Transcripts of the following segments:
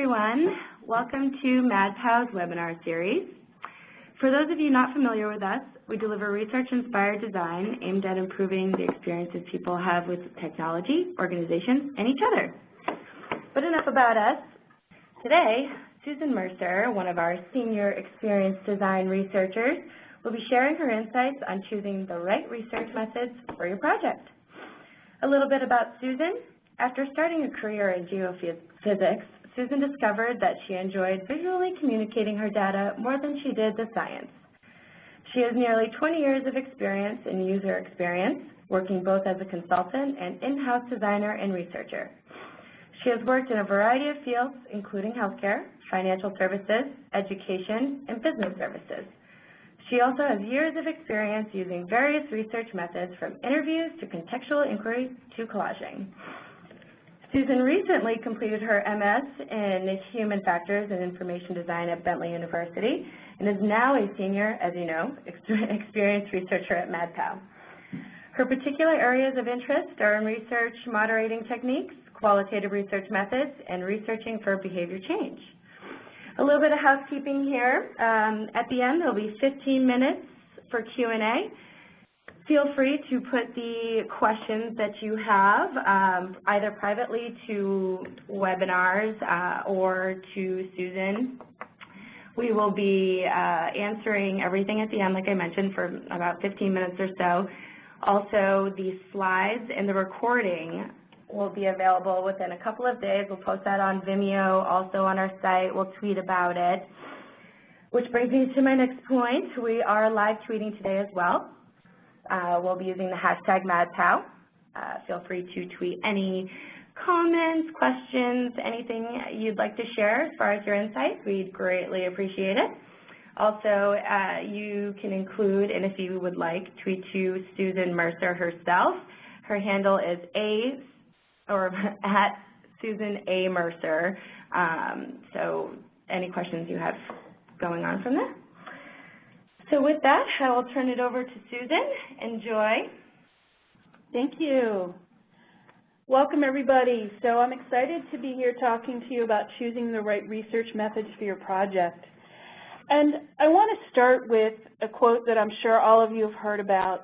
everyone. Welcome to Mad Pow's webinar series. For those of you not familiar with us, we deliver research-inspired design aimed at improving the experiences people have with technology, organizations, and each other. But enough about us. Today, Susan Mercer, one of our senior experienced design researchers, will be sharing her insights on choosing the right research methods for your project. A little bit about Susan. After starting a career in geophysics, Susan discovered that she enjoyed visually communicating her data more than she did the science. She has nearly 20 years of experience in user experience, working both as a consultant and in-house designer and researcher. She has worked in a variety of fields, including healthcare, financial services, education, and business services. She also has years of experience using various research methods from interviews to contextual inquiry to collaging. Susan recently completed her MS in Human Factors and Information Design at Bentley University and is now a senior, as you know, experienced researcher at Mad Pow. Her particular areas of interest are in research moderating techniques, qualitative research methods, and researching for behavior change. A little bit of housekeeping here. At the end, there'll be 15 minutes for Q&A. Feel free to put the questions that you have either privately to webinars or to Susan. We will be answering everything at the end, like I mentioned, for about 15 minutes or so. Also, the slides and the recording will be available within a couple of days. We'll post that on Vimeo, also on our site. We'll tweet about it. Which brings me to my next point. We are live tweeting today as well. We'll be using the hashtag MadPow. Feel free to tweet any comments, questions, anything you'd like to share as far as your insights. We'd greatly appreciate it. Also, you can include, and if you would like, tweet to Susan Mercer herself. Her handle is at Susan A. Mercer. So any questions you have going on from there. So with that, I will turn it over to Susan. Enjoy. Thank you. Welcome, everybody. So I'm excited to be here talking to you about choosing the right research methods for your project. And I want to start with a quote that I'm sure all of you have heard about,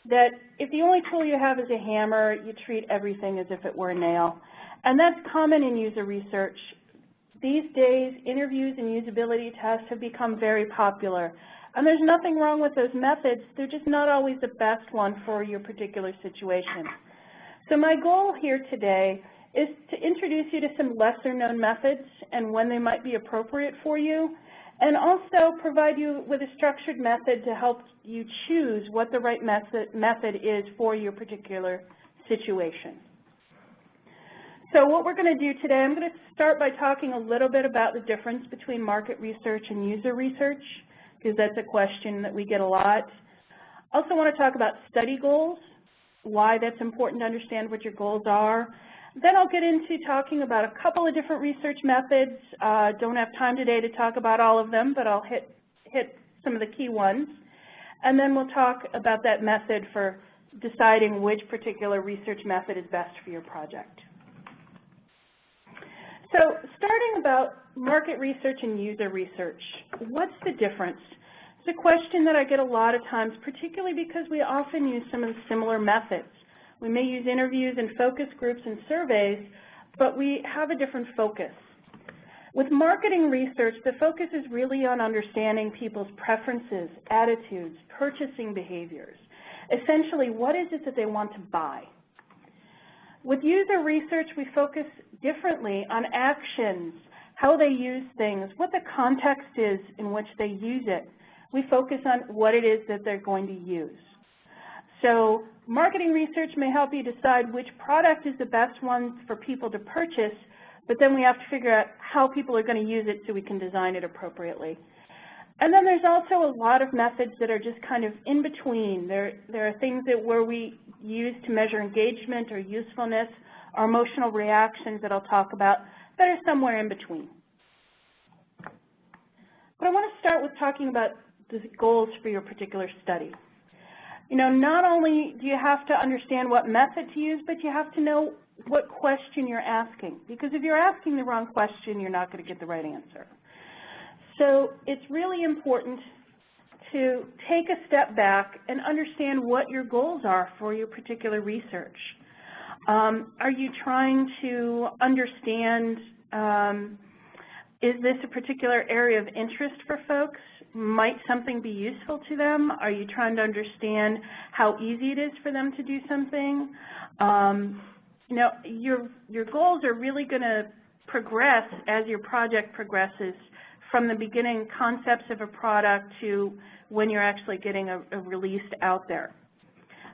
that if the only tool you have is a hammer, you treat everything as if it were a nail. And that's common in user research. These days, interviews and usability tests have become very popular. And there's nothing wrong with those methods. They're just not always the best one for your particular situation. So my goal here today is to introduce you to some lesser-known methods and when they might be appropriate for you, and also provide you with a structured method to help you choose what the right method is for your particular situation. So what we're going to do today, I'm going to start by talking a little bit about the difference between market research and user research, because that's a question that we get a lot. Also want to talk about study goals, why that's important to understand what your goals are. Then I'll get into talking about a couple of different research methods. Don't have time today to talk about all of them, but I'll hit some of the key ones. And then we'll talk about that method for deciding which particular research method is best for your project. So starting about market research and user research, what's the difference? It's a question that I get a lot of times, particularly because we often use some of the similar methods. We may use interviews and focus groups and surveys, but we have a different focus. With marketing research, the focus is really on understanding people's preferences, attitudes, purchasing behaviors. Essentially, what is it that they want to buy? With user research, we focus differently on actions, how they use things, what the context is in which they use it. We focus on what it is that they're going to use. So marketing research may help you decide which product is the best one for people to purchase, but then we have to figure out how people are going to use it so we can design it appropriately. And then there's also a lot of methods that are just kind of in between. There are things where we use to measure engagement or usefulness or emotional reactions that I'll talk about that are somewhere in between. But I want to start with talking about the goals for your particular study. You know, not only do you have to understand what method to use, but you have to know what question you're asking, because if you're asking the wrong question, you're not going to get the right answer. So it's really important to take a step back and understand what your goals are for your particular research. Are you trying to understand, is this a particular area of interest for folks? Might something be useful to them? Are you trying to understand how easy it is for them to do something? You know, your goals are really going to progress as your project progresses, from the beginning concepts of a product to when you're actually getting a release out there.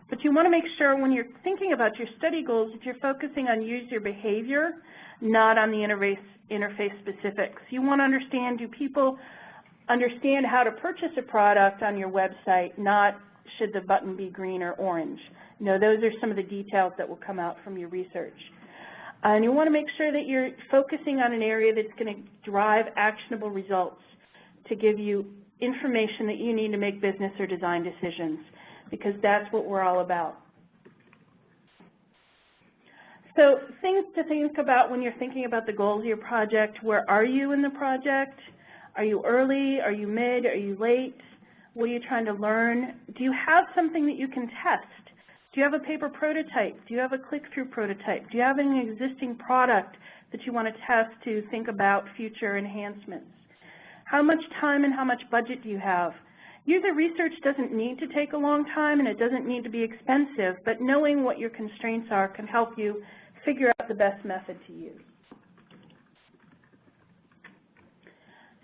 But you want to make sure when you're thinking about your study goals that you're focusing on user behavior, not on the interface specifics. You want to understand, do people understand how to purchase a product on your website, not should the button be green or orange. You know, those are some of the details that will come out from your research. And you want to make sure that you're focusing on an area that's going to drive actionable results to give you information that you need to make business or design decisions, because that's what we're all about. So things to think about when you're thinking about the goals of your project. Where are you in the project? Are you early? Are you mid? Are you late? What are you trying to learn? Do you have something that you can test? Do you have a paper prototype? Do you have a click-through prototype? Do you have an existing product that you want to test to think about future enhancements? How much time and how much budget do you have? User research doesn't need to take a long time and it doesn't need to be expensive, but knowing what your constraints are can help you figure out the best method to use.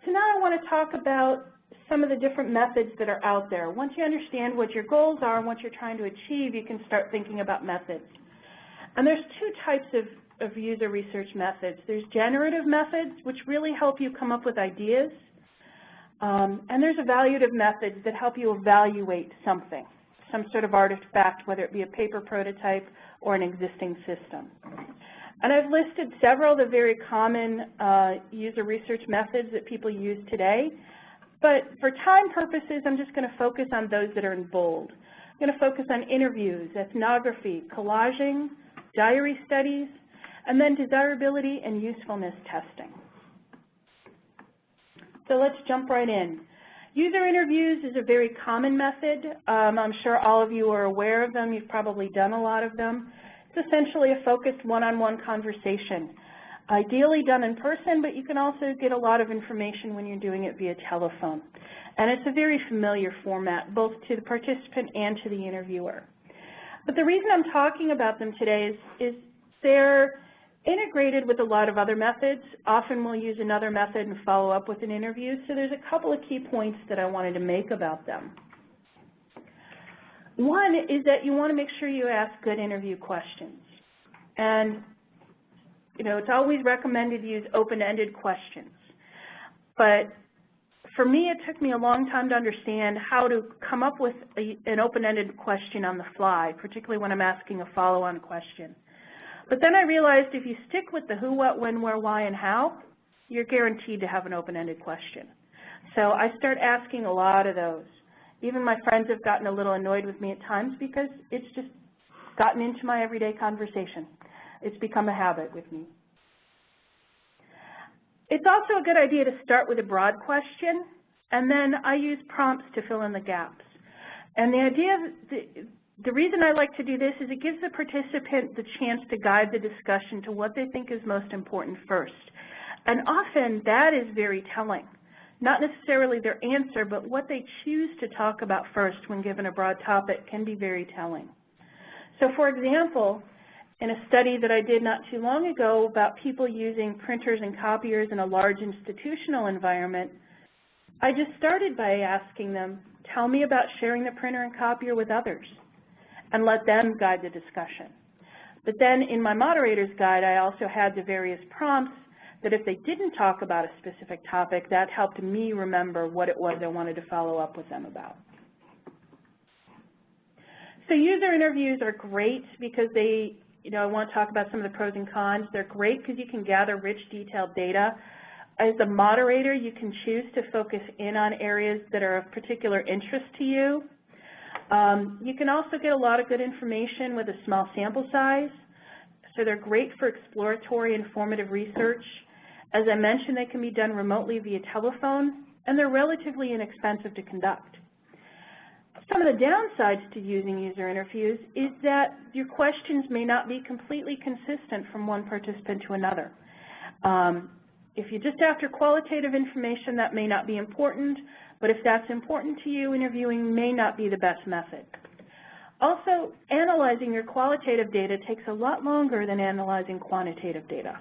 So now I want to talk about some of the different methods that are out there. Once you understand what your goals are and what you're trying to achieve, you can start thinking about methods. And there's two types of user research methods. There's generative methods, which really help you come up with ideas. And there's evaluative methods that help you evaluate something, some sort of artifact, whether it be a paper prototype or an existing system. And I've listed several of the very common user research methods that people use today. But for time purposes, I'm just going to focus on those that are in bold. I'm going to focus on interviews, ethnography, collaging, diary studies, and then desirability and usefulness testing. So let's jump right in. User interviews is a very common method. I'm sure all of you are aware of them. You've probably done a lot of them. It's essentially a focused one-on-one conversation, ideally done in person, but you can also get a lot of information when you're doing it via telephone. And it's a very familiar format, both to the participant and to the interviewer. But the reason I'm talking about them today is they're integrated with a lot of other methods. Often we'll use another method and follow up with an interview. So there's a couple of key points that I wanted to make about them. One is that you want to make sure you ask good interview questions. And you know, it's always recommended to use open-ended questions. But for me, it took me a long time to understand how to come up with an open-ended question on the fly, particularly when I'm asking a follow-on question. But then I realized if you stick with the who, what, when, where, why, and how, you're guaranteed to have an open-ended question. So I start asking a lot of those. Even my friends have gotten a little annoyed with me at times because it's just gotten into my everyday conversation. It's become a habit with me. It's also a good idea to start with a broad question, and then I use prompts to fill in the gaps. And the reason I like to do this is it gives the participant the chance to guide the discussion to what they think is most important first. And often that is very telling. Not necessarily their answer, but what they choose to talk about first when given a broad topic can be very telling. So for example, in a study that I did not too long ago about people using printers and copiers in a large institutional environment, I just started by asking them, tell me about sharing the printer and copier with others, and let them guide the discussion. But then in my moderator's guide, I also had the various prompts that if they didn't talk about a specific topic, that helped me remember what it was I wanted to follow up with them about. So user interviews are great because they, I want to talk about some of the pros and cons. They're great because you can gather rich, detailed data. As a moderator, you can choose to focus in on areas that are of particular interest to you. You can also get a lot of good information with a small sample size. So they're great for exploratory and formative research. As I mentioned, they can be done remotely via telephone, and they're relatively inexpensive to conduct. Some of the downsides to using user interviews is that your questions may not be completely consistent from one participant to another. If you're just after qualitative information, that may not be important, but if that's important to you, interviewing may not be the best method. Also, analyzing your qualitative data takes a lot longer than analyzing quantitative data.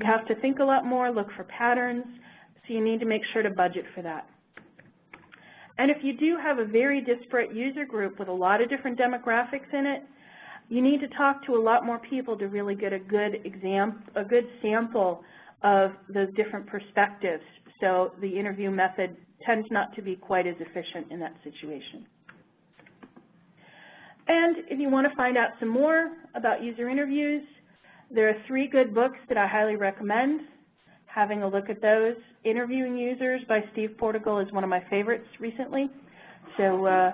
You have to think a lot more, look for patterns, so you need to make sure to budget for that. And if you do have a very disparate user group with a lot of different demographics in it, you need to talk to a lot more people to really get a good sample of those different perspectives. So the interview method tends not to be quite as efficient in that situation. And if you want to find out some more about user interviews, there are 3 good books that I highly recommend. Having a look at those. Interviewing Users by Steve Portugal is one of my favorites recently. So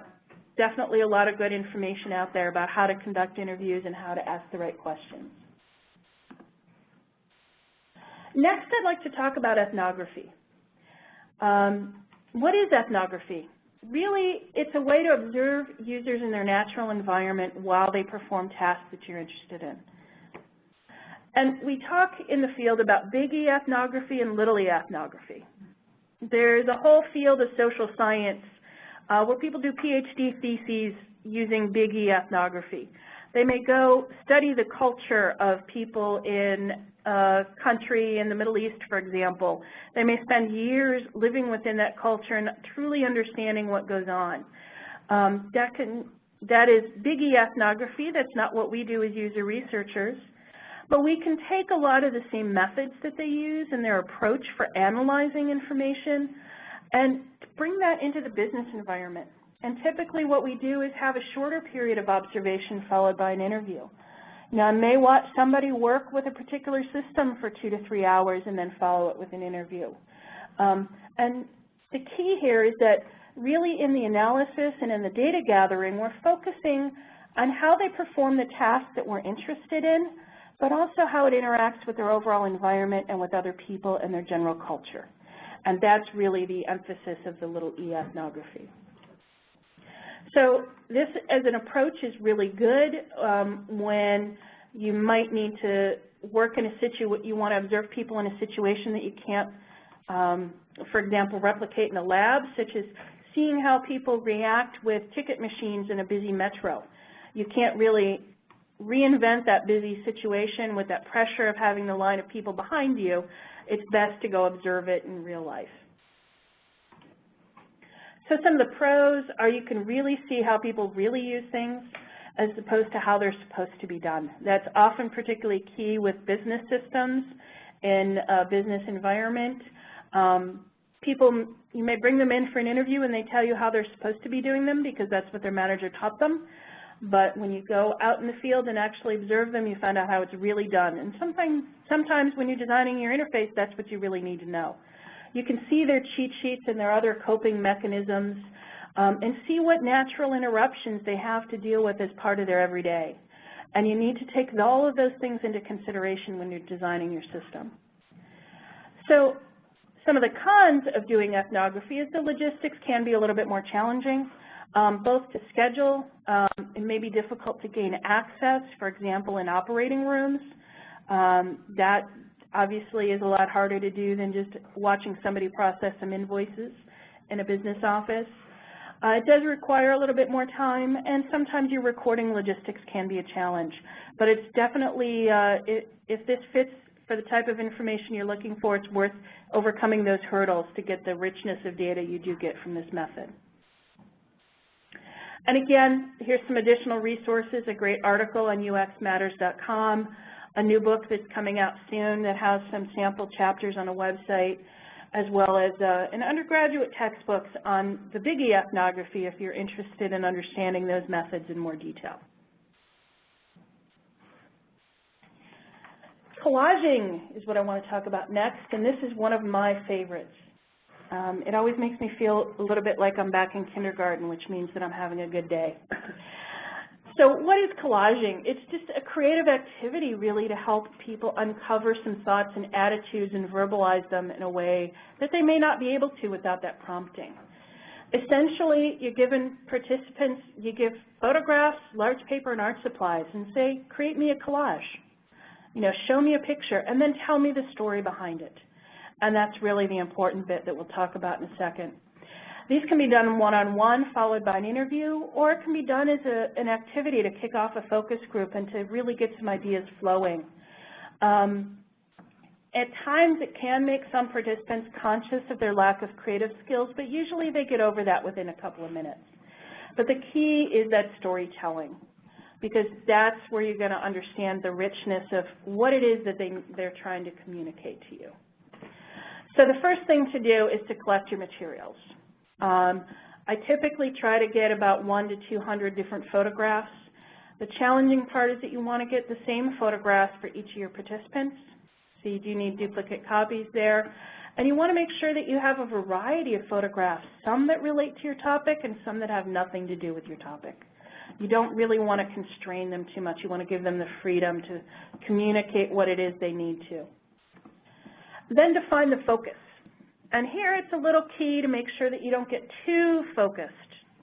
definitely a lot of good information out there about how to conduct interviews and how to ask the right questions. Next, I'd like to talk about ethnography. What is ethnography? Really, it's a way to observe users in their natural environment while they perform tasks that you're interested in. And we talk in the field about big E ethnography and little E ethnography. There's a whole field of social science where people do PhD theses using big E ethnography. They may go study the culture of people in a country in the Middle East, for example. They may spend years living within that culture and truly understanding what goes on. That is big E ethnography. That's not what we do as user researchers. But we can take a lot of the same methods that they use and their approach for analyzing information and bring that into the business environment. And typically what we do is have a shorter period of observation followed by an interview. Now, I may watch somebody work with a particular system for 2 to 3 hours and then follow it with an interview. And the key here is that really in the analysis and in the data gathering, we're focusing on how they perform the tasks that we're interested in, but also how it interacts with their overall environment and with other people and their general culture. And that's really the emphasis of the little E ethnography. So this as an approach is really good when you might need to work in a situation, you want to observe people in a situation that you can't, for example, replicate in a lab, such as seeing how people react with ticket machines in a busy metro. You can't really reinvent that busy situation with that pressure of having the line of people behind you. It's best to go observe it in real life. So some of the pros are you can really see how people really use things as opposed to how they're supposed to be done. That's often particularly key with business systems in a business environment. People, you may bring them in for an interview and they tell you how they're supposed to be doing them because that's what their manager taught them. But when you go out in the field and actually observe them, you find out how it's really done. And sometimes when you're designing your interface, that's what you really need to know. You can see their cheat sheets and their other coping mechanisms and see what natural interruptions they have to deal with as part of their everyday. And you need to take all of those things into consideration when you're designing your system. So some of the cons of doing ethnography is the logistics can be a little bit more challenging. Both to schedule, it may be difficult to gain access, for example, in operating rooms. That obviously is a lot harder to do than just watching somebody process some invoices in a business office. It does require a little bit more time, and sometimes your recording logistics can be a challenge. But it's definitely, if this fits for the type of information you're looking for, it's worth overcoming those hurdles to get the richness of data you do get from this method. And again, here's some additional resources, a great article on uxmatters.com, a new book that's coming out soon that has some sample chapters on a website, as well as an undergraduate textbooks on the big E ethnography if you're interested in understanding those methods in more detail. Collaging is what I want to talk about next, and this is one of my favorites. It always makes me feel a little bit like I'm back in kindergarten, which means that I'm having a good day. So what is collaging? It's just a creative activity really to help people uncover some thoughts and attitudes and verbalize them in a way that they may not be able to without that prompting. Essentially, you're given participants, you give photographs, large paper, and art supplies and say, create me a collage. You know, show me a picture and then tell me the story behind it. And that's really the important bit that we'll talk about in a second. These can be done one-on-one, followed by an interview, or it can be done as an activity to kick off a focus group and to really get some ideas flowing. At times, it can make some participants conscious of their lack of creative skills, but usually they get over that within a couple of minutes. But the key is that storytelling, because that's where you're going to understand the richness of what it is that they're trying to communicate to you. So the first thing to do is to collect your materials. I typically try to get about 100 to 200 different photographs. The challenging part is that you want to get the same photographs for each of your participants. So you do need duplicate copies there. And you want to make sure that you have a variety of photographs, some that relate to your topic and some that have nothing to do with your topic. You don't really want to constrain them too much. You want to give them the freedom to communicate what it is they need to. Then define the focus. And here it's a little key to make sure that you don't get too focused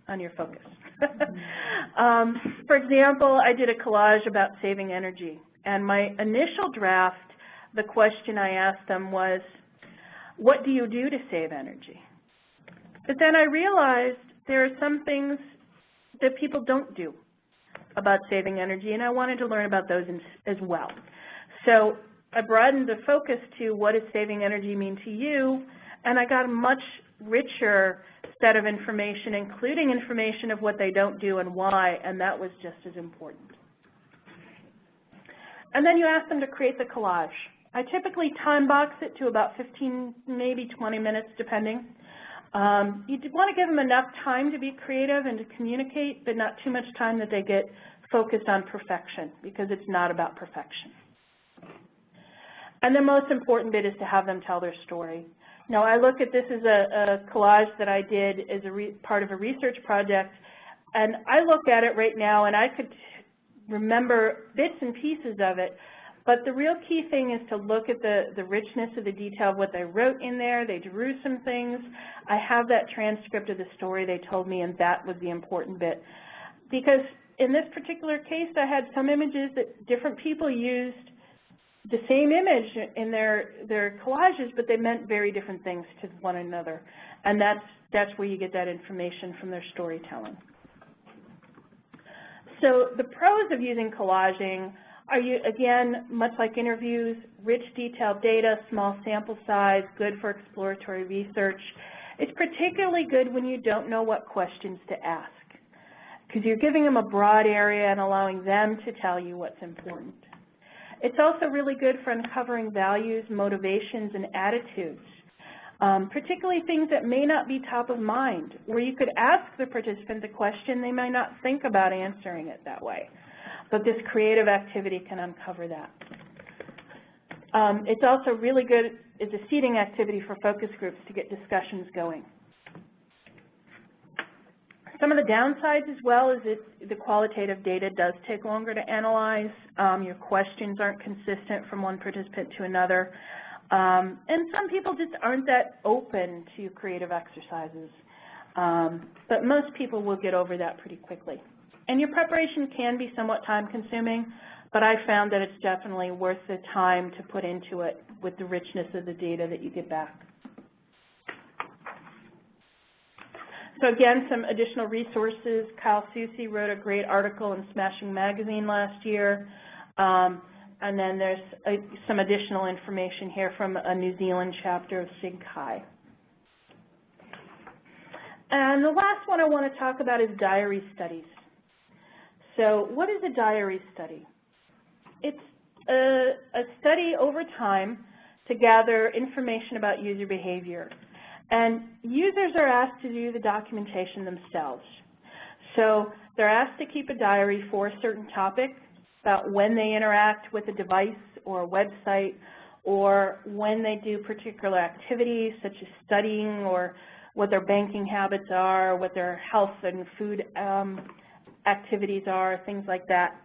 on your focus. For example, I did a collage about saving energy. And my initial draft, the question I asked them was, what do you do to save energy? But then I realized there are some things that people don't do about saving energy, and I wanted to learn about those as well. So I broadened the focus to what does saving energy mean to you, and I got a much richer set of information, including information of what they don't do and why, and that was just as important. And then you ask them to create the collage. I typically time box it to about 15, maybe 20 minutes, depending. You want to give them enough time to be creative and to communicate, but not too much time that they get focused on perfection, because it's not about perfection. And the most important bit is to have them tell their story. Now, I look at this as a collage that I did as part of a research project, and I look at it right now, and I could remember bits and pieces of it, but the real key thing is to look at the richness of the detail of what they wrote in there. They drew some things. I have that transcript of the story they told me, and that was the important bit. Because in this particular case, I had some images that different people used the same image in their collages, but they meant very different things to one another. And that's where you get that information from their storytelling. So the pros of using collaging are, again, much like interviews, rich detailed data, small sample size, good for exploratory research. It's particularly good when you don't know what questions to ask, because you're giving them a broad area and allowing them to tell you what's important. It's also really good for uncovering values, motivations, and attitudes, particularly things that may not be top of mind, where you could ask the participant the question, they might not think about answering it that way. But this creative activity can uncover that. It's also really good as a seeding activity for focus groups to get discussions going. Some of the downsides as well is that the qualitative data does take longer to analyze. Your questions aren't consistent from one participant to another. And some people just aren't that open to creative exercises. But most people will get over that pretty quickly. And your preparation can be somewhat time-consuming, but I found that it's definitely worth the time to put into it with the richness of the data that you get back. So again, some additional resources. Kyle Susi wrote a great article in Smashing Magazine last year. And then there's some additional information here from a New Zealand chapter of SIG Chi. And the last one I want to talk about is diary studies. So what is a diary study? It's a study over time to gather information about user behavior. And users are asked to do the documentation themselves. So they're asked to keep a diary for a certain topic, about when they interact with a device or a website, or when they do particular activities such as studying, or what their banking habits are, what their health and food activities are, things like that.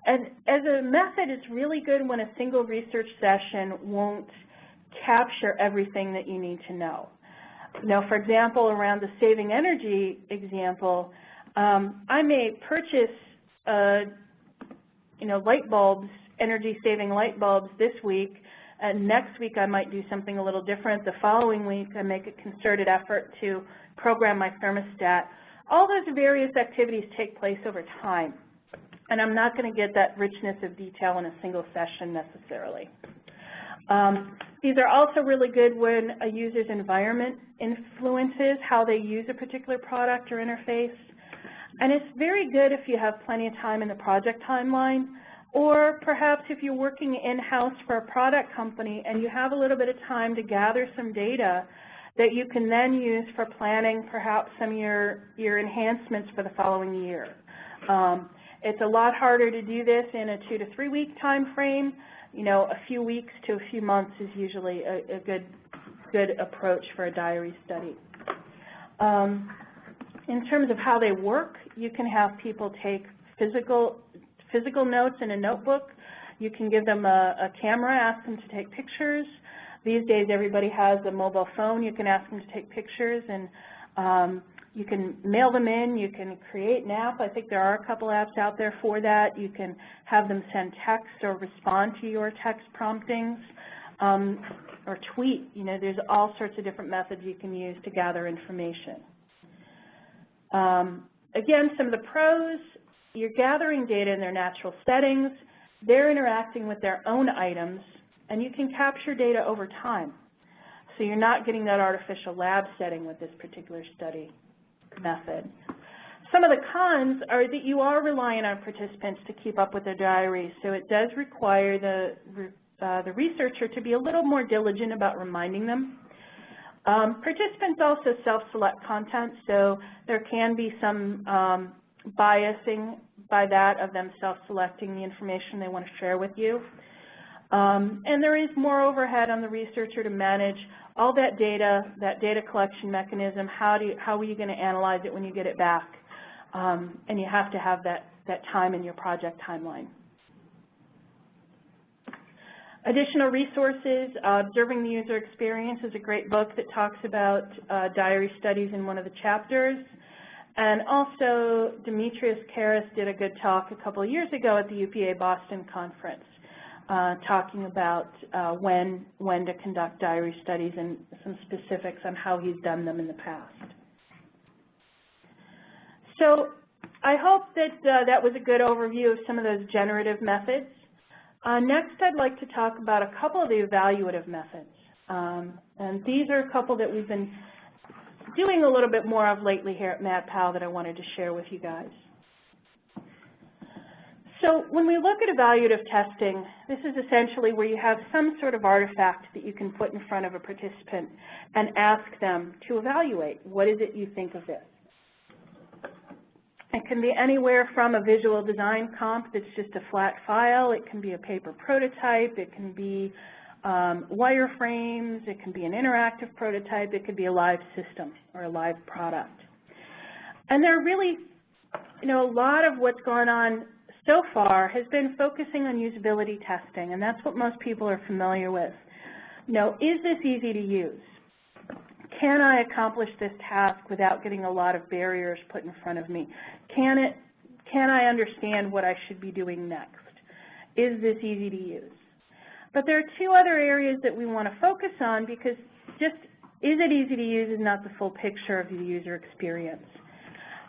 And as a method, it's really good when a single research session won't capture everything that you need to know. Now, for example, around the saving energy example, I may purchase, light bulbs, energy-saving light bulbs this week, and next week I might do something a little different. The following week I make a concerted effort to program my thermostat. All those various activities take place over time, and I'm not going to get that richness of detail in a single session necessarily. These are also really good when a user's environment influences how they use a particular product or interface. And it's very good if you have plenty of time in the project timeline, or perhaps if you're working in-house for a product company and you have a little bit of time to gather some data that you can then use for planning perhaps some of your enhancements for the following year. It's a lot harder to do this in a 2 to 3 week time frame. A few weeks to a few months is usually a good approach for a diary study. In terms of how they work, you can have people take physical notes in a notebook. You can give them a camera, ask them to take pictures. These days everybody has a mobile phone. You can ask them to take pictures, and you can mail them in. You can create an app. I think there are a couple apps out there for that. You can have them send text or respond to your text promptings, or tweet. There's all sorts of different methods you can use to gather information. Again, some of the pros, you're gathering data in their natural settings, they're interacting with their own items, and you can capture data over time. So you're not getting that artificial lab setting with this particular study method. Some of the cons are that you are relying on participants to keep up with their diaries, so it does require the researcher to be a little more diligent about reminding them. Participants also self-select content, so there can be some biasing by that of them self-selecting the information they want to share with you. And there is more overhead on the researcher to manage all that data collection mechanism. How are you going to analyze it when you get it back? And you have to have that time in your project timeline. Additional resources, Observing the User Experience is a great book that talks about diary studies in one of the chapters. And also, Demetrius Karas did a good talk a couple of years ago at the UPA Boston conference, talking about when to conduct diary studies and some specifics on how he's done them in the past. So I hope that that was a good overview of some of those generative methods. Next, I'd like to talk about a couple of the evaluative methods. And these are a couple that we've been doing a little bit more of lately here at Mad Pow that I wanted to share with you guys. So when we look at evaluative testing, this is essentially where you have some sort of artifact that you can put in front of a participant and ask them to evaluate. What is it you think of this? It can be anywhere from a visual design comp that's just a flat file. It can be a paper prototype. It can be wireframes. It can be an interactive prototype. It could be a live system or a live product. And there are really, a lot of what's gone on so far has been focusing on usability testing, and that's what most people are familiar with. Is this easy to use? Can I accomplish this task without getting a lot of barriers put in front of me? Can I understand what I should be doing next? Is this easy to use? But there are two other areas that we want to focus on, because just is it easy to use is not the full picture of the user experience.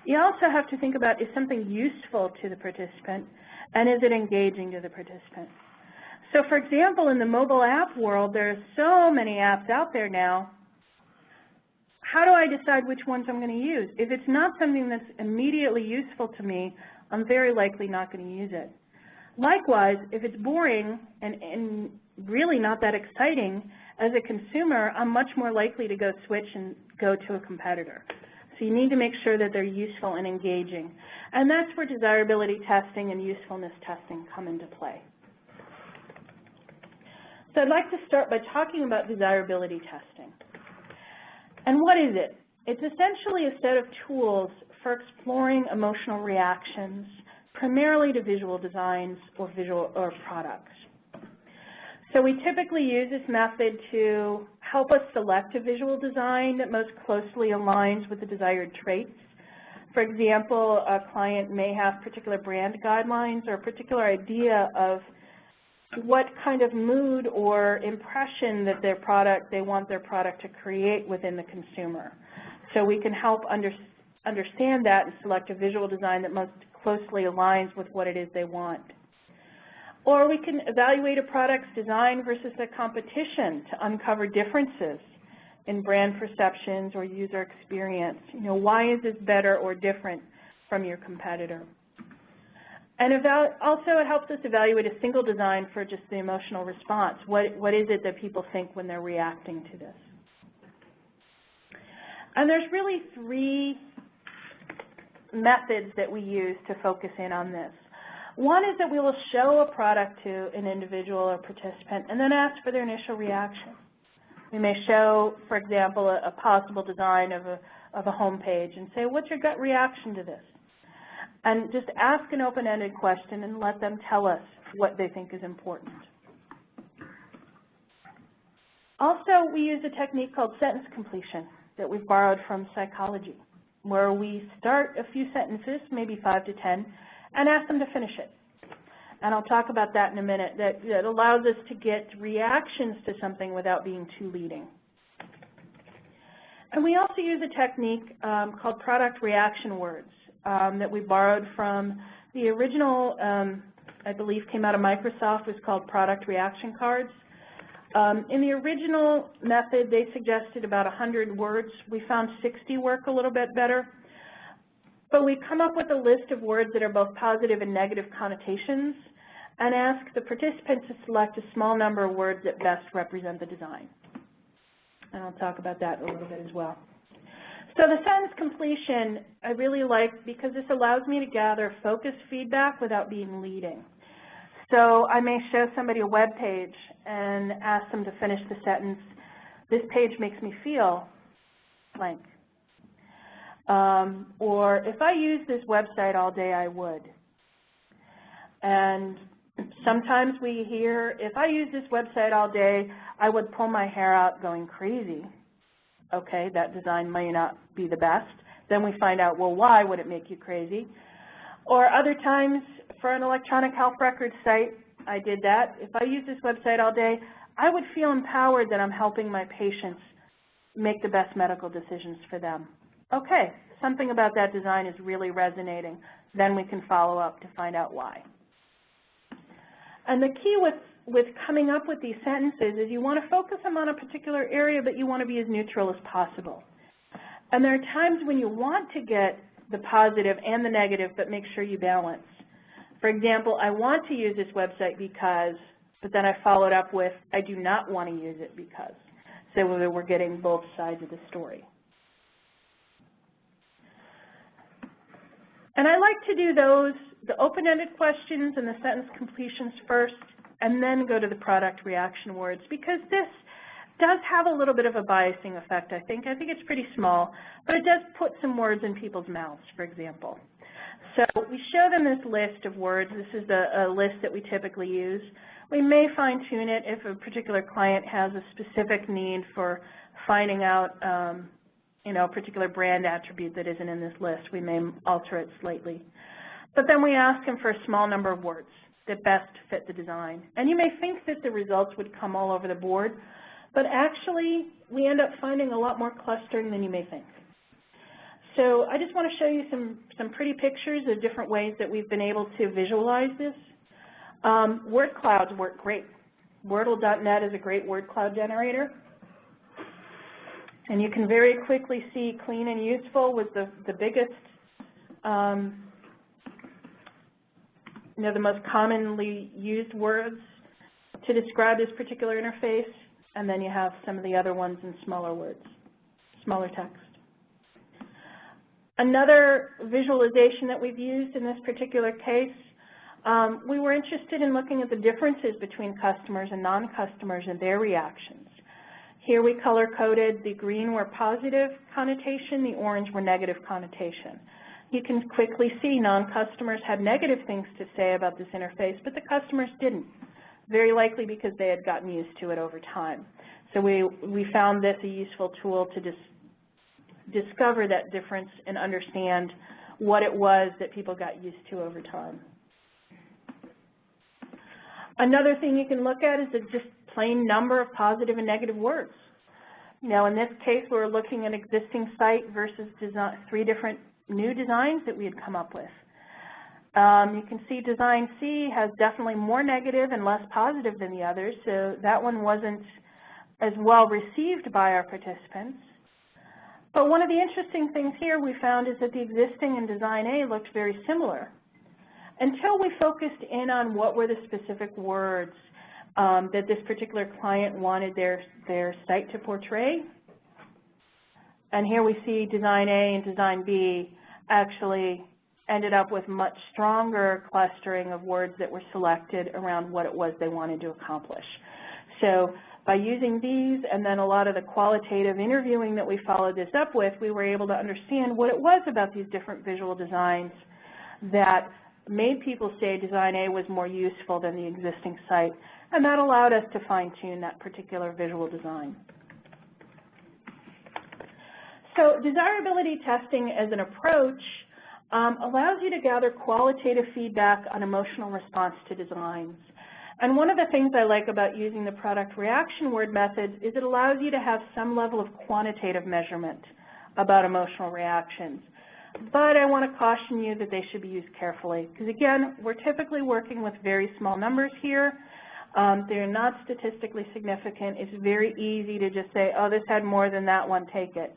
You also have to think about, is something useful to the participant, and is it engaging to the participant? So for example, in the mobile app world, there are so many apps out there now. How do I decide which ones I'm going to use? If it's not something that's immediately useful to me, I'm very likely not going to use it. Likewise, if it's boring and really not that exciting, as a consumer, I'm much more likely to go switch and go to a competitor. So you need to make sure that they're useful and engaging. And that's where desirability testing and usefulness testing come into play. So I'd like to start by talking about desirability testing. And what is it? It's essentially a set of tools for exploring emotional reactions, primarily to visual designs or products. So we typically use this method to help us select a visual design that most closely aligns with the desired traits. For example, a client may have particular brand guidelines or a particular idea of what kind of mood or impression that they want their product to create within the consumer. So we can help understand that and select a visual design that most closely aligns with what it is they want. Or we can evaluate a product's design versus the competition to uncover differences in brand perceptions or user experience. You know, why is this better or different from your competitor? And also it helps us evaluate a single design for just the emotional response. What is it that people think when they're reacting to this? And there's really three methods that we use to focus in on this. One is that we will show a product to an individual or participant and then ask for their initial reaction. We may show, for example, a possible design of a home page and say, what's your gut reaction to this? And just ask an open-ended question and let them tell us what they think is important. Also, we use a technique called sentence completion that we've borrowed from psychology, where we start a few sentences, maybe 5 to 10, and ask them to finish it. And I'll talk about that in a minute. That allows us to get reactions to something without being too leading. And we also use a technique called product reaction words that we borrowed from the original, I believe came out of Microsoft, was called product reaction cards. In the original method, they suggested about 100 words. We found 60 work a little bit better. But we come up with a list of words that are both positive and negative connotations and ask the participants to select a small number of words that best represent the design. And I'll talk about that a little bit as well. So the sentence completion I really like because this allows me to gather focused feedback without being leading. So I may show somebody a web page and ask them to finish the sentence, this page makes me feel blank. Or if I use this website all day, I would. And sometimes we hear, if I use this website all day, I would pull my hair out going crazy. Okay, that design may not be the best. Then we find out, well, why would it make you crazy? Or other times, for an electronic health record site, I did that. If I use this website all day, I would feel empowered that I'm helping my patients make the best medical decisions for them. Okay, something about that design is really resonating. Then we can follow up to find out why. And the key with coming up with these sentences is you want to focus them on a particular area, but you want to be as neutral as possible. And there are times when you want to get the positive and the negative, but make sure you balance. For example, I want to use this website because, but then I followed up with, I do not want to use it because. So we're getting both sides of the story. And I like to do those, the open-ended questions and the sentence completions first, and then go to the product reaction words, because this does have a little bit of a biasing effect, I think. I think it's pretty small, but it does put some words in people's mouths, for example. So we show them this list of words. This is a list that we typically use. We may fine-tune it if a particular client has a specific need for finding out a particular brand attribute that isn't in this list. We may alter it slightly. But then we ask them for a small number of words that best fit the design. And you may think that the results would come all over the board, but actually we end up finding a lot more clustering than you may think. So I just want to show you some pretty pictures of different ways that we've been able to visualize this. Word clouds work great. Wordle.net is a great word cloud generator. And you can very quickly see clean and useful was the biggest, the most commonly used words to describe this particular interface. And then you have some of the other ones in smaller words, smaller text. Another visualization that we've used in this particular case, we were interested in looking at the differences between customers and non-customers and their reactions. Here we color-coded. The green were positive connotation, the orange were negative connotation. You can quickly see non-customers had negative things to say about this interface, but the customers didn't, very likely because they had gotten used to it over time. So we found this a useful tool to discover that difference and understand what it was that people got used to over time. Another thing you can look at is the just plain number of positive and negative words. Now, in this case, we're looking at existing site versus 3 different new designs that we had come up with. You can see design C has definitely more negative and less positive than the others, so that one wasn't as well received by our participants. But one of the interesting things here we found is that the existing and design A looked very similar until we focused in on what were the specific words that this particular client wanted their site to portray. And here we see design A and design B actually ended up with much stronger clustering of words that were selected around what it was they wanted to accomplish. So by using these and then a lot of the qualitative interviewing that we followed this up with, we were able to understand what it was about these different visual designs that made people say design A was more useful than the existing site, and that allowed us to fine-tune that particular visual design. So desirability testing as an approach allows you to gather qualitative feedback on emotional response to designs. And one of the things I like about using the product reaction word methods is it allows you to have some level of quantitative measurement about emotional reactions. But I want to caution you that they should be used carefully, because again, we're typically working with very small numbers here. They're not statistically significant. It's very easy to just say, oh, this had more than that one, take it.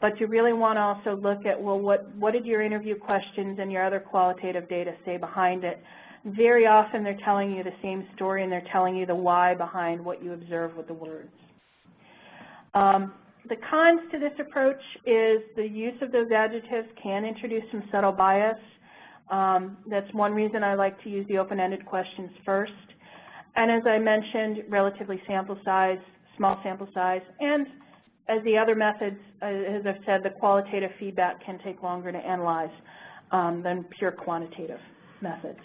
But you really want to also look at, well, what did your interview questions and your other qualitative data say behind it? Very often they're telling you the same story and they're telling you the why behind what you observe with the words. The cons to this approach is the use of those adjectives can introduce some subtle bias. That's one reason I like to use the open-ended questions first. And as I mentioned, relatively sample size, small sample size, and as the other methods, as I've said, the qualitative feedback can take longer to analyze than pure quantitative methods.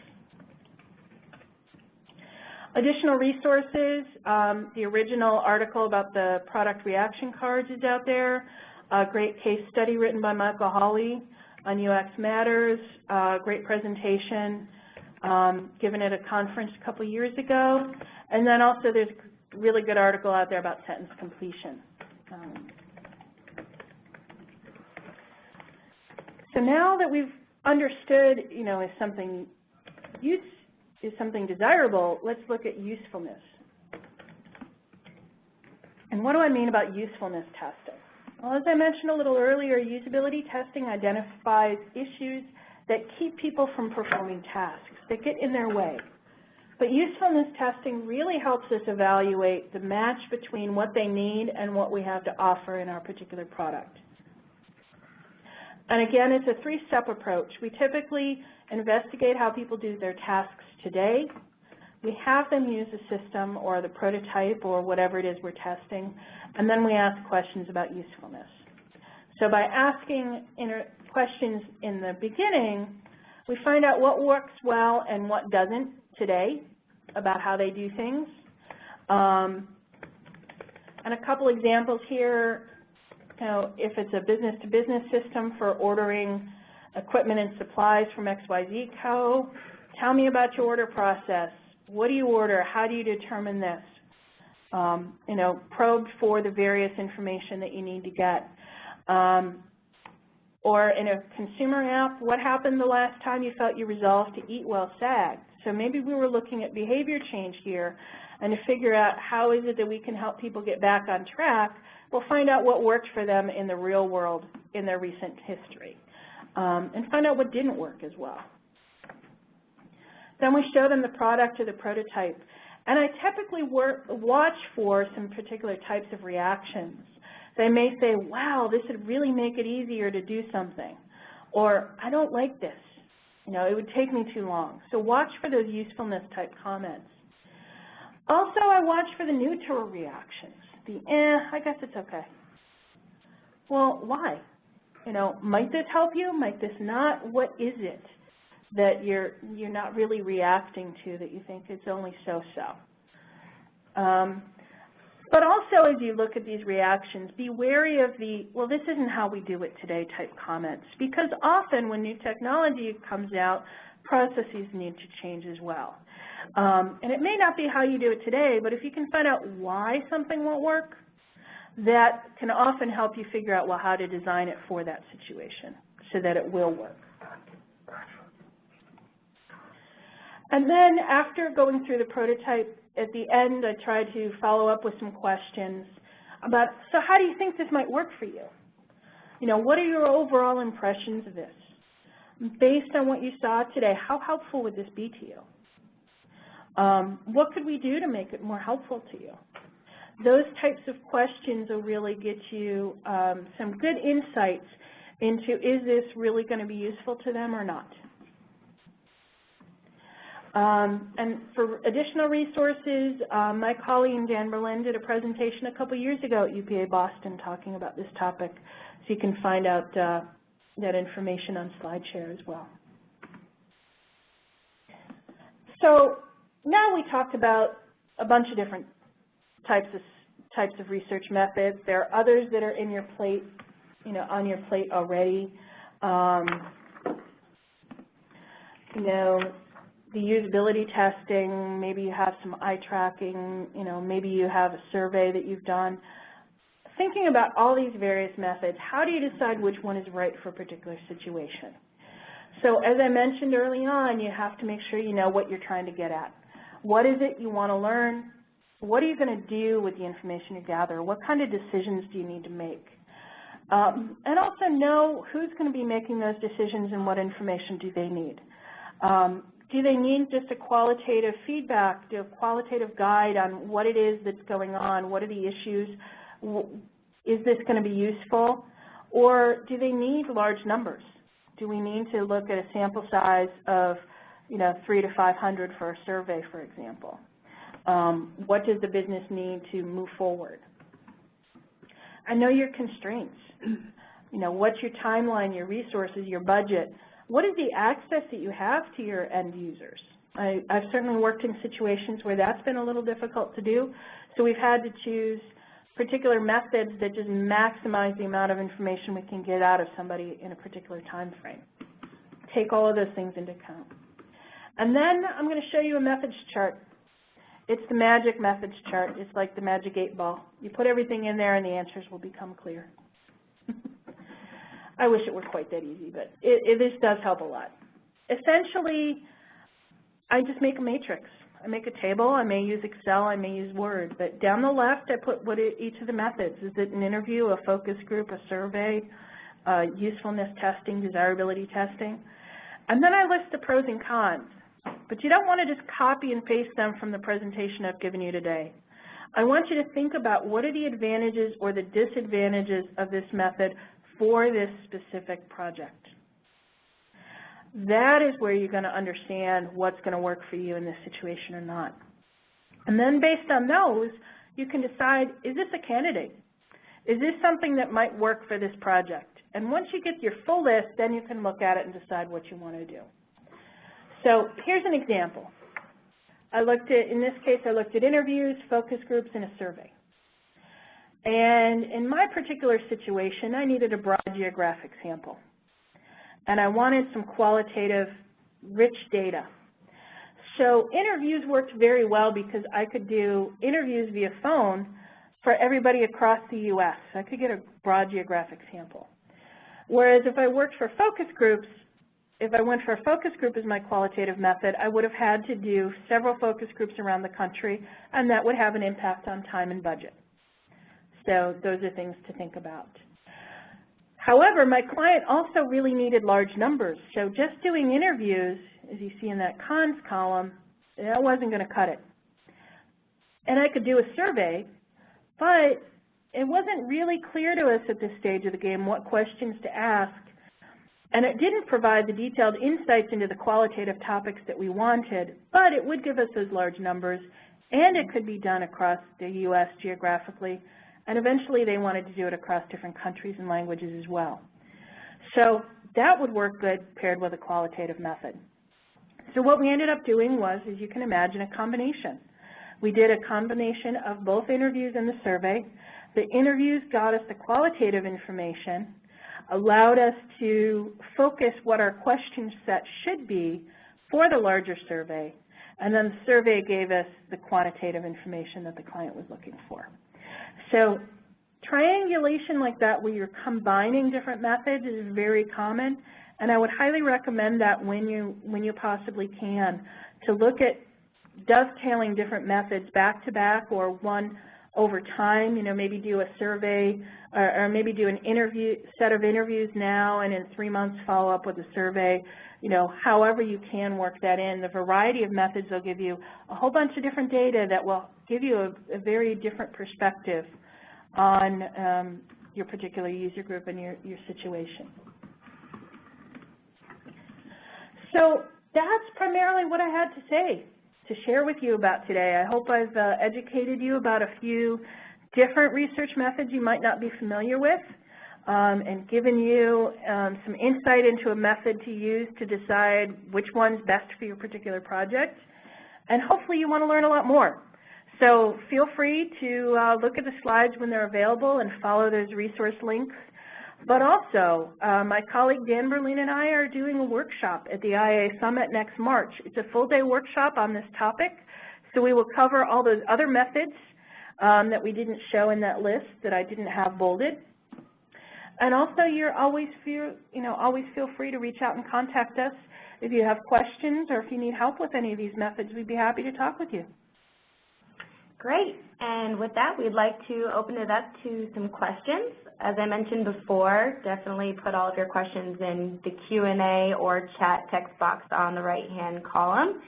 Additional resources, the original article about the product reaction cards is out there, a great case study written by Michael Hawley on UX Matters, great presentation given at a conference a couple years ago, and then also there's a really good article out there about sentence completion. So now that we've understood, is something desirable, let's look at usefulness. And what do I mean about usefulness testing? Well, as I mentioned a little earlier, usability testing identifies issues that keep people from performing tasks, that get in their way. But usefulness testing really helps us evaluate the match between what they need and what we have to offer in our particular product. And again, it's a 3-step approach. We typically investigate how people do their tasks today. We have them use the system or the prototype or whatever it is we're testing, and then we ask questions about usefulness. So by asking questions in the beginning, we find out what works well and what doesn't today about how they do things. And a couple examples here, if it's a business-to-business system for ordering equipment and supplies from XYZ Co., tell me about your order process. What do you order? How do you determine this? Probe for the various information that you need to get. Or in a consumer app, what happened the last time you felt you resolved to eat well SAG? So maybe we were looking at behavior change here, and to figure out how is it that we can help people get back on track, we'll find out what worked for them in the real world in their recent history, and find out what didn't work as well. Then we show them the product or the prototype, and I typically watch for some particular types of reactions. They may say, wow, this would really make it easier to do something, or I don't like this. It would take me too long. So watch for those usefulness type comments. Also, I watch for the neutral reactions, be, I guess it's okay. Well, why? You know, might this help you? Might this not? What is it that you're not really reacting to that you think it's only so-so? But also, as you look at these reactions, be wary of the, well, this isn't how we do it today type comments, because often when new technology comes out, processes need to change as well. And it may not be how you do it today, but if you can find out why something won't work, that can often help you figure out, well, how to design it for that situation so that it will work. And then after going through the prototype, at the end, I try to follow up with some questions about, so how do you think this might work for you? You know, what are your overall impressions of this? Based on what you saw today, how helpful would this be to you? What could we do to make it more helpful to you? Those types of questions will really get you some good insights into, is this really going to be useful to them or not? And for additional resources, my colleague Dan Berlin did a presentation a couple years ago at UPA Boston talking about this topic, so you can find out that information on SlideShare as well. So now we talked about a bunch of different types of research methods. There are others that are in your plate, you know, on your plate already. You know, the usability testing, maybe you have some eye tracking, you know, maybe you have a survey that you've done. Thinking about all these various methods, how do you decide which one is right for a particular situation? So as I mentioned early on, you have to make sure you know what you're trying to get at. What is it you want to learn? What are you going to do with the information you gather? What kind of decisions do you need to make? And also know who's going to be making those decisions and what information do they need. Do they need just a qualitative feedback, a qualitative guide on what it is that's going on, what are the issues, is this going to be useful, or do they need large numbers? Do we need to look at a sample size of, you know, 300 to 500 for a survey, for example? What does the business need to move forward? And know your constraints. You know, what's your timeline, your resources, your budget? What is the access that you have to your end users? I've certainly worked in situations where that's been a little difficult to do, so we've had to choose particular methods that just maximize the amount of information we can get out of somebody in a particular time frame. Take all of those things into account. And then I'm going to show you a methods chart. It's the magic methods chart. It's like the magic 8-ball. You put everything in there and the answers will become clear. I wish it were quite that easy, but this does help a lot. Essentially, I just make a matrix. I make a table. I may use Excel. I may use Word. But down the left, I put what each of the methods. Is it an interview, a focus group, a survey, usefulness testing, desirability testing? And then I list the pros and cons. But you don't want to just copy and paste them from the presentation I've given you today. I want you to think about what are the advantages or the disadvantages of this method for this specific project. That is where you're going to understand what's going to work for you in this situation or not. And then based on those, you can decide, is this a candidate? Is this something that might work for this project? And once you get your full list, then you can look at it and decide what you want to do. So here's an example. In this case, I looked at interviews, focus groups, and a survey. And in my particular situation, I needed a broad geographic sample. And I wanted some qualitative, rich data. So interviews worked very well because I could do interviews via phone for everybody across the U.S. I could get a broad geographic sample. Whereas if I worked for focus groups, if I went for a focus group as my qualitative method, I would have had to do several focus groups around the country, and that would have an impact on time and budget. So those are things to think about. However, my client also really needed large numbers. So just doing interviews, as you see in that cons column, that wasn't going to cut it. And I could do a survey, but it wasn't really clear to us at this stage of the game what questions to ask. And it didn't provide the detailed insights into the qualitative topics that we wanted, but it would give us those large numbers, and it could be done across the U.S. geographically, and eventually they wanted to do it across different countries and languages as well. So that would work good paired with a qualitative method. So what we ended up doing was, as you can imagine, a combination. We did a combination of both interviews and the survey. The interviews got us the qualitative information, allowed us to focus what our question set should be for the larger survey, and then the survey gave us the quantitative information that the client was looking for. So triangulation like that, where you're combining different methods, is very common, and I would highly recommend that when you possibly can, to look at dovetailing different methods back to back or one over time. You know, maybe do a survey or maybe do an set of interviews now, and in 3 months follow up with a survey. You know, however you can work that in. The variety of methods will give you a whole bunch of different data that will give you a very different perspective on your particular user group and your situation. So that's primarily what I had to say to share with you about today. I hope I've educated you about a few different research methods you might not be familiar with, and given you some insight into a method to use to decide which one's best for your particular project. And hopefully you want to learn a lot more. So feel free to look at the slides when they're available and follow those resource links. But also, my colleague Dan Berlin and I are doing a workshop at the IA Summit next March. It's a full-day workshop on this topic, so we will cover all those other methods that we didn't show in that list that I didn't have bolded. And also, you're always feel free to reach out and contact us if you have questions or if you need help with any of these methods. We'd be happy to talk with you. Great. And with that, we'd like to open it up to some questions. As I mentioned before, definitely put all of your questions in the Q&A or chat text box on the right-hand column.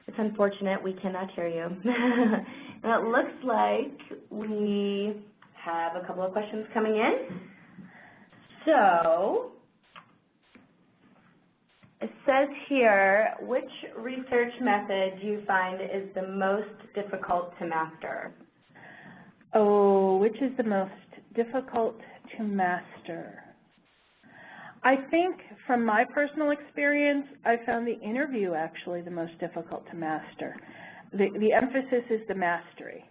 It's unfortunate we cannot hear you. And it looks like we have a couple of questions coming in. So it says here, which research method do you find is the most difficult to master? Oh, which is the most difficult to master? I think from my personal experience, I found the interview actually the most difficult to master. The emphasis is the mastery.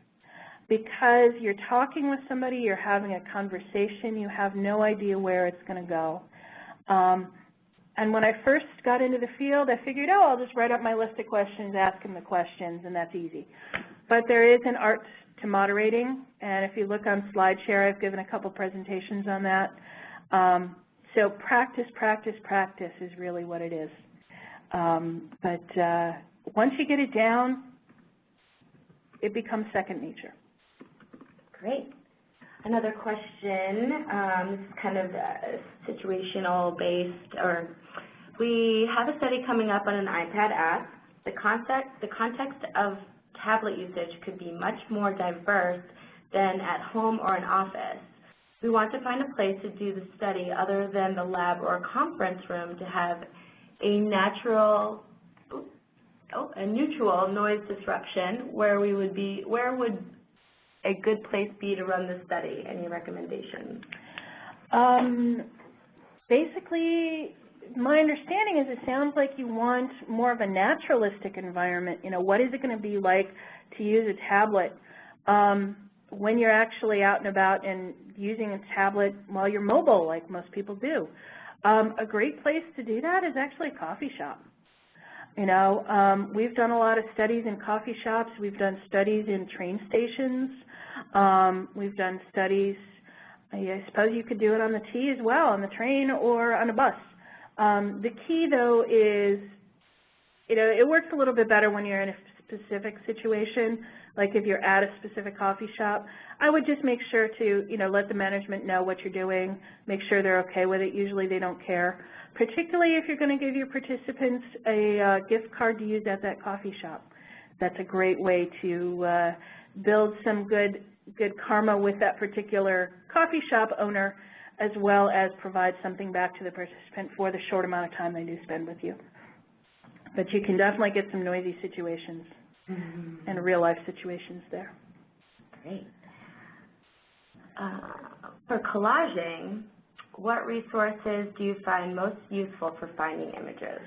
Because you're talking with somebody, you're having a conversation, you have no idea where it's going to go. And when I first got into the field, I figured, oh, I'll just write up my list of questions, ask them the questions, and that's easy. But there is an art to moderating, and if you look on SlideShare, I've given a couple presentations on that. So practice, practice, practice is really what it is. But once you get it down, it becomes second nature. Great. Another question, this is kind of situational based, or we have a study coming up on an iPad app. The context of tablet usage could be much more diverse than at home or an office. We want to find a place to do the study other than the lab or conference room to have a neutral noise disruption. Where would a good place be to run the study? Any recommendations? Basically, my understanding is it sounds like you want more of a naturalistic environment. You know, what is it going to be like to use a tablet when you're actually out and about and using a tablet while you're mobile, like most people do? A great place to do that is actually a coffee shop. You know, we've done a lot of studies in coffee shops. We've done studies in train stations. We've done studies, I suppose you could do it on the T as well, on the train or on a bus. The key, though, is, you know, it works a little bit better when you're in a specific situation, like if you're at a specific coffee shop. I would just make sure to, you know, let the management know what you're doing, make sure they're okay with it. Usually they don't care, particularly if you're going to give your participants a gift card to use at that coffee shop. That's a great way to build some good karma with that particular coffee shop owner, as well as provide something back to the participant for the short amount of time they do spend with you. But you can definitely get some noisy situations and real-life situations there. Great. For collaging, what resources do you find most useful for finding images?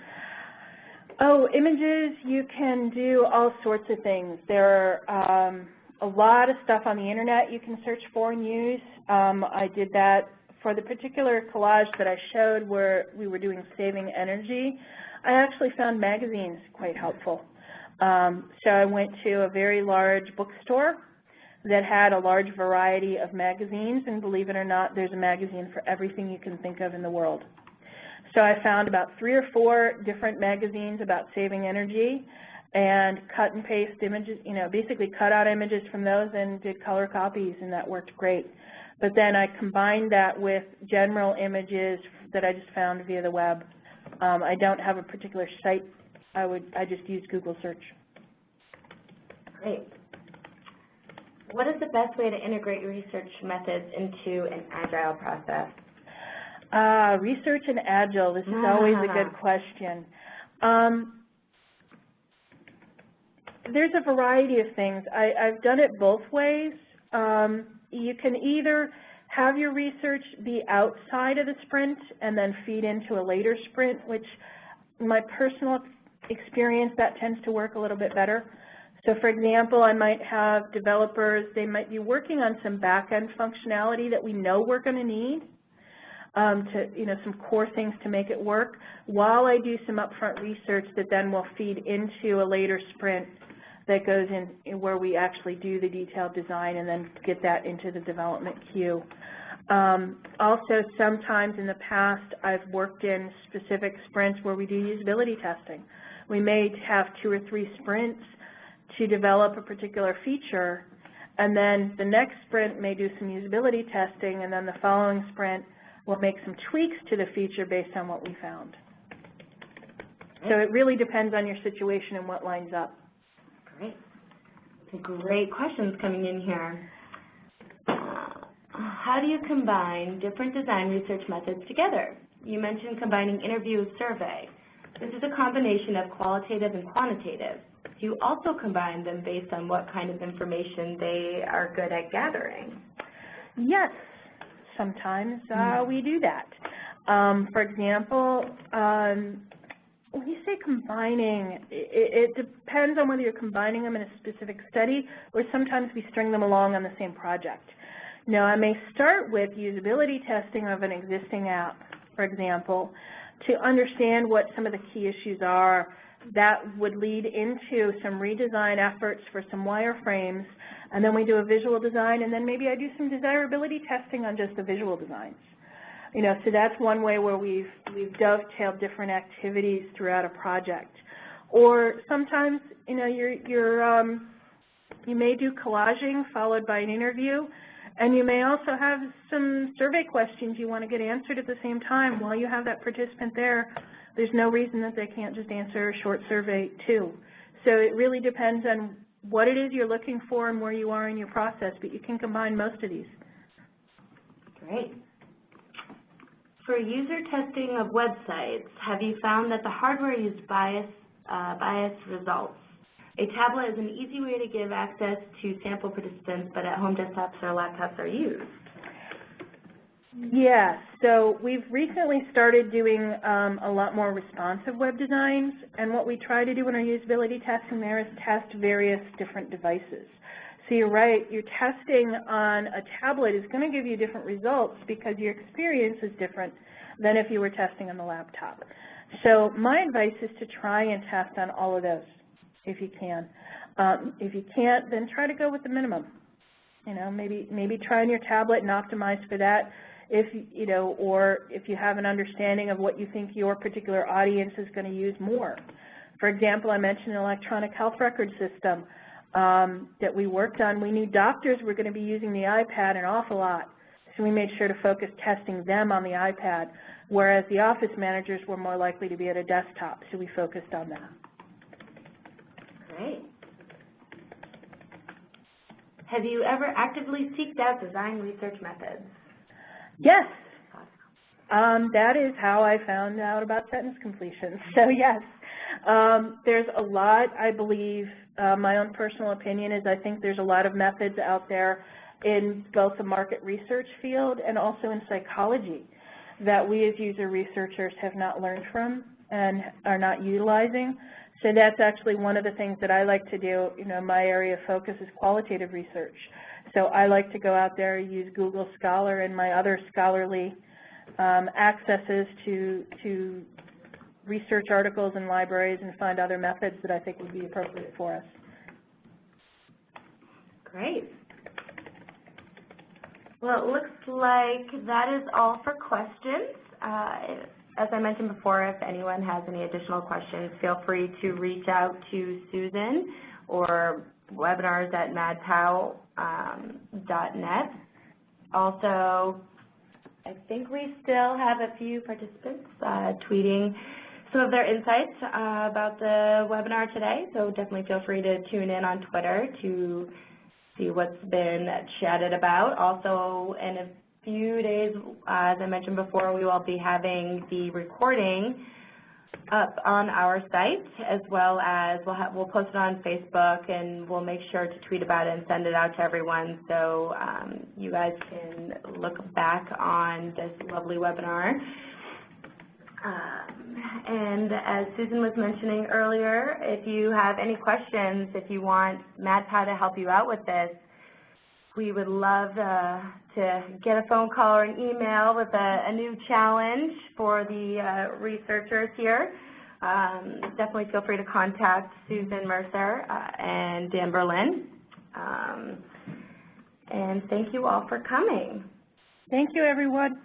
Oh, images, you can do all sorts of things. There are a lot of stuff on the internet you can search for and use. I did that for the particular collage that I showed where we were doing saving energy. I actually found magazines quite helpful. So I went to a very large bookstore that had a large variety of magazines, and believe it or not, there's a magazine for everything you can think of in the world. So I found about 3 or 4 different magazines about saving energy and cut and paste images, basically cut out images from those and did color copies, and that worked great. But then I combined that with general images that I just found via the web. I don't have a particular site. I just use Google search. Great. What is the best way to integrate your research methods into an agile process? Research and agile, this is always a good question. There's a variety of things. I've done it both ways. You can either have your research be outside of the sprint and then feed into a later sprint, which in my personal experience, that tends to work a little bit better. So for example, I might have developers, they might be working on some back-end functionality that we know we're going to need, some core things to make it work, while I do some upfront research that then will feed into a later sprint that goes in where we actually do the detailed design and then get that into the development queue. Also, sometimes in the past, I've worked in specific sprints where we do usability testing. We may have 2 or 3 sprints to develop a particular feature, and then the next sprint may do some usability testing, and then the following sprint will make some tweaks to the feature based on what we found. So it really depends on your situation and what lines up. Great. Great questions coming in here. How do you combine different design research methods together? You mentioned combining interview with survey. This is a combination of qualitative and quantitative. Do you also combine them based on what kind of information they are good at gathering? Yes, sometimes we do that. For example, when you say combining, it depends on whether you're combining them in a specific study or sometimes we string them along on the same project. Now, I may start with usability testing of an existing app, for example, to understand what some of the key issues are. That would lead into some redesign efforts for some wireframes, and then we do a visual design, and then maybe I do some desirability testing on just the visual designs. So that's one way where we've dovetailed different activities throughout a project. Or sometimes, you may do collaging followed by an interview, and you may also have some survey questions you want to get answered at the same time. While you have that participant there, there's no reason that they can't just answer a short survey too. So it really depends on what it is you're looking for and where you are in your process, but you can combine most of these. Great. For user testing of websites, have you found that the hardware used bias results? A tablet is an easy way to give access to sample participants, but at-home desktops or laptops are used. Yes, so we've recently started doing a lot more responsive web designs, and what we try to do in our usability testing there is test various different devices. So you're right, your testing on a tablet is going to give you different results because your experience is different than if you were testing on the laptop. So my advice is to try and test on all of those if you can. If you can't, then try to go with the minimum. Maybe try on your tablet and optimize for that. Or if you have an understanding of what you think your particular audience is going to use more. For example, I mentioned an electronic health record system that we worked on. We knew doctors were going to be using the iPad an awful lot, so we made sure to focus testing them on the iPad, whereas the office managers were more likely to be at a desktop, so we focused on that. Great. Have you ever actively sought out design research methods? Yes. That is how I found out about sentence completion. So yes, there's a lot, I believe, my own personal opinion is I think there's a lot of methods out there in both the market research field and also in psychology that we as user researchers have not learned from and are not utilizing. So that's actually one of the things that I like to do. You know, my area of focus is qualitative research. So I like to go out there, use Google Scholar and my other scholarly accesses to research articles in libraries and find other methods that I think would be appropriate for us. Great. Well, it looks like that is all for questions. As I mentioned before, if anyone has any additional questions, feel free to reach out to Susan or webinars@madpow.net. Also, I think we still have a few participants tweeting some of their insights about the webinar today, so definitely feel free to tune in on Twitter to see what's been chatted about. Also, in a few days, as I mentioned before, we will be having the recording up on our site, as well as we'll post it on Facebook, and we'll make sure to tweet about it and send it out to everyone so you guys can look back on this lovely webinar. And as Susan was mentioning earlier, if you have any questions, if you want Mad Pow to help you out with this, we would love to get a phone call or an email with a new challenge for the researchers here. Definitely feel free to contact Susan Mercer and Dan Berlin. And thank you all for coming. Thank you, everyone.